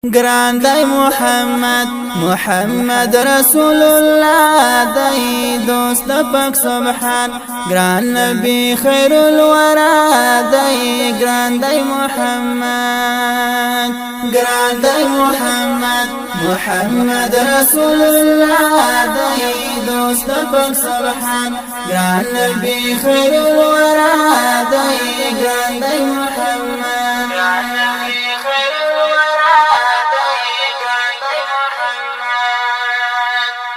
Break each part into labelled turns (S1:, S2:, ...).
S1: گران دی محمد رسول الله دی دوست پاک سبحان گران نبی خیر الورا دی گران دی محمد رسول الله دی دوست پاک سبحان گران نبی خیر الورا دی گران دی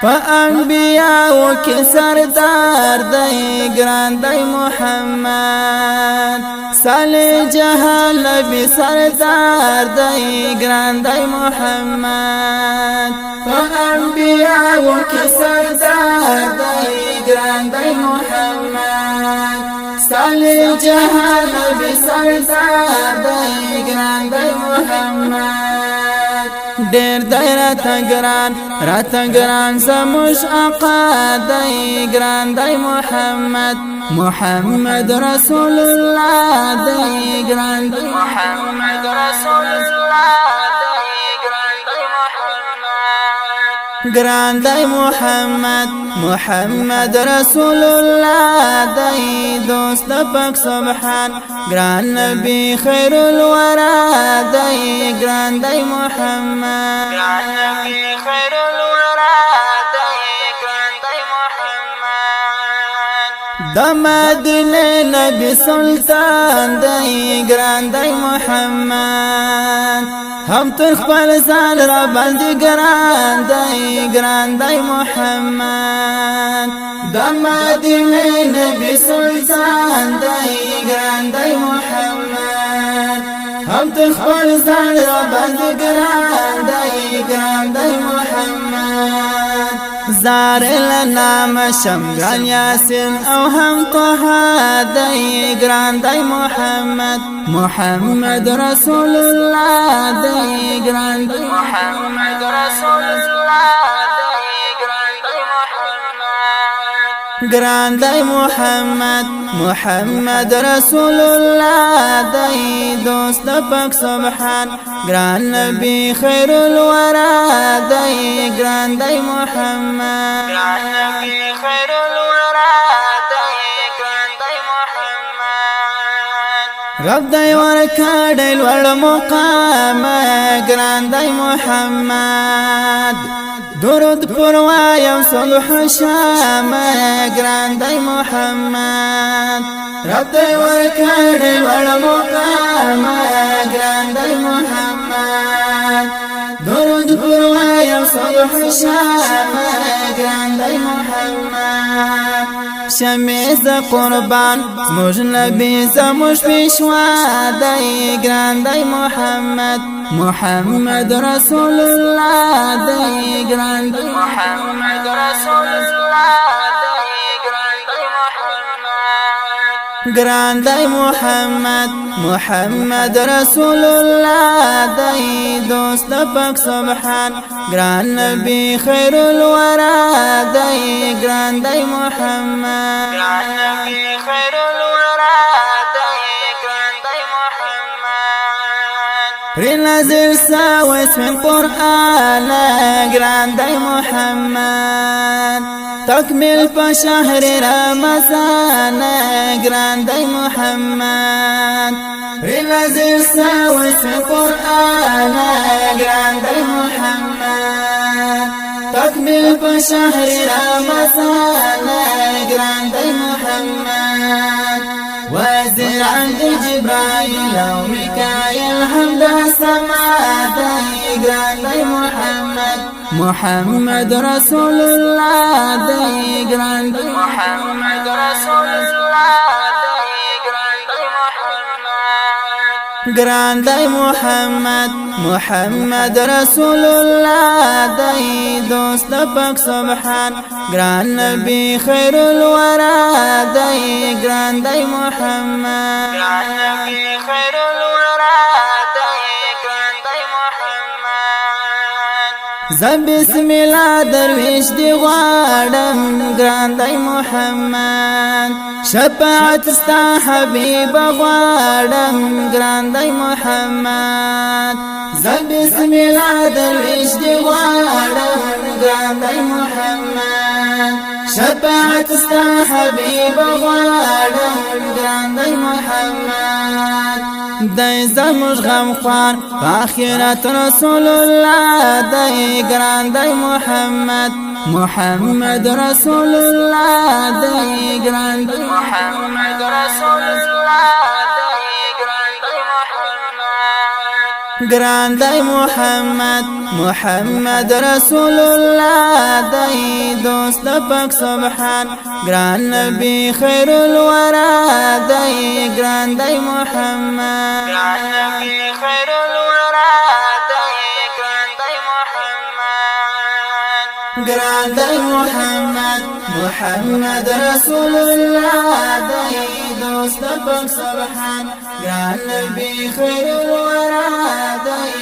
S1: فأنبياء کی سردار دی گران دی محمد صالح جهان نبی سردار دی گران دی محمد فأنبياء کی سردار دی گران دی محمد صالح جهان نبی سردار دی گران دی محمد دیر دی رات گران زموش آقا دی گران دی محمد رسول الله دی گران دی محمد رسول الله گران دی محمد رسول الله دی دوست پاک سبحان گران نبی خیر الورا دی گران دی محمد د مدینه نبی سلطان دی گران دی محمد هم تر خپل ځان را باندې ګران دی گران دی محمد د مدینه نبی سلطان دی گران دی محمد هم تر خپل ځان را باندې ګران دی گران دی محمد زار النام شمگان یاسین او هم طه دی گران دی محمد رسول الله دی گران دی محمد رسول الله گران دی محمد رسول الله دی دوست پاک سبحان گران نبی خیر الورا دی گران دی محمد رب دی ورکړی لوړ مقام گران دی محمد درود پر وایم صلح شام گران دی محمد رب دی ورکړی لوړ مقام گران دی محمد درود پر وایم صلح شام گران دی محمد شمیز قربان زموږ نبی زموږ پیشوا دی گران دی محمد رسول الله دی گران دی محمد رسول الله گران دی محمد رسول الله دی دوست پاک سبحان گران نبی خیر الورا دی گران دی محمد نازل ساوي اسم قرآن گران دی محمد تکمیل په شهر رمضان گران دی محمد نازل ساوي اسم قرآن گران دی محمد تکمیل په شهر رمضان گران دی محمد وزير عند جبرائيل وميكائيل حمد السماء دی گران دی محمد رسول الله دی گران دی محمد رسول الله گران دی محمد رسول الله دی دوست پاک سبحان گران نبی خیر الورا دی گران دی محمد بسم الله درویش دی غواړم گران دی محمد شفاعت ستا حبیب غواړم گران دی محمد بسم الله درویش دی غواړم ګران دی محمد شفاعت ستا حبیب غواړم ګران دی محمد دی زموږ غمخوار په آخرت رسول الله دی ګران دی محمد رسول الله دی ګران دی محمد رسول الله ګران دی محمد رسول الله دی دوست پاک سبحان ګران نبی خیر الورا دی ګران دی محمد خیر الورا دی ګران دی محمد رسول الله دی دوست پاک سبحان ګران نبی خیر الورا دی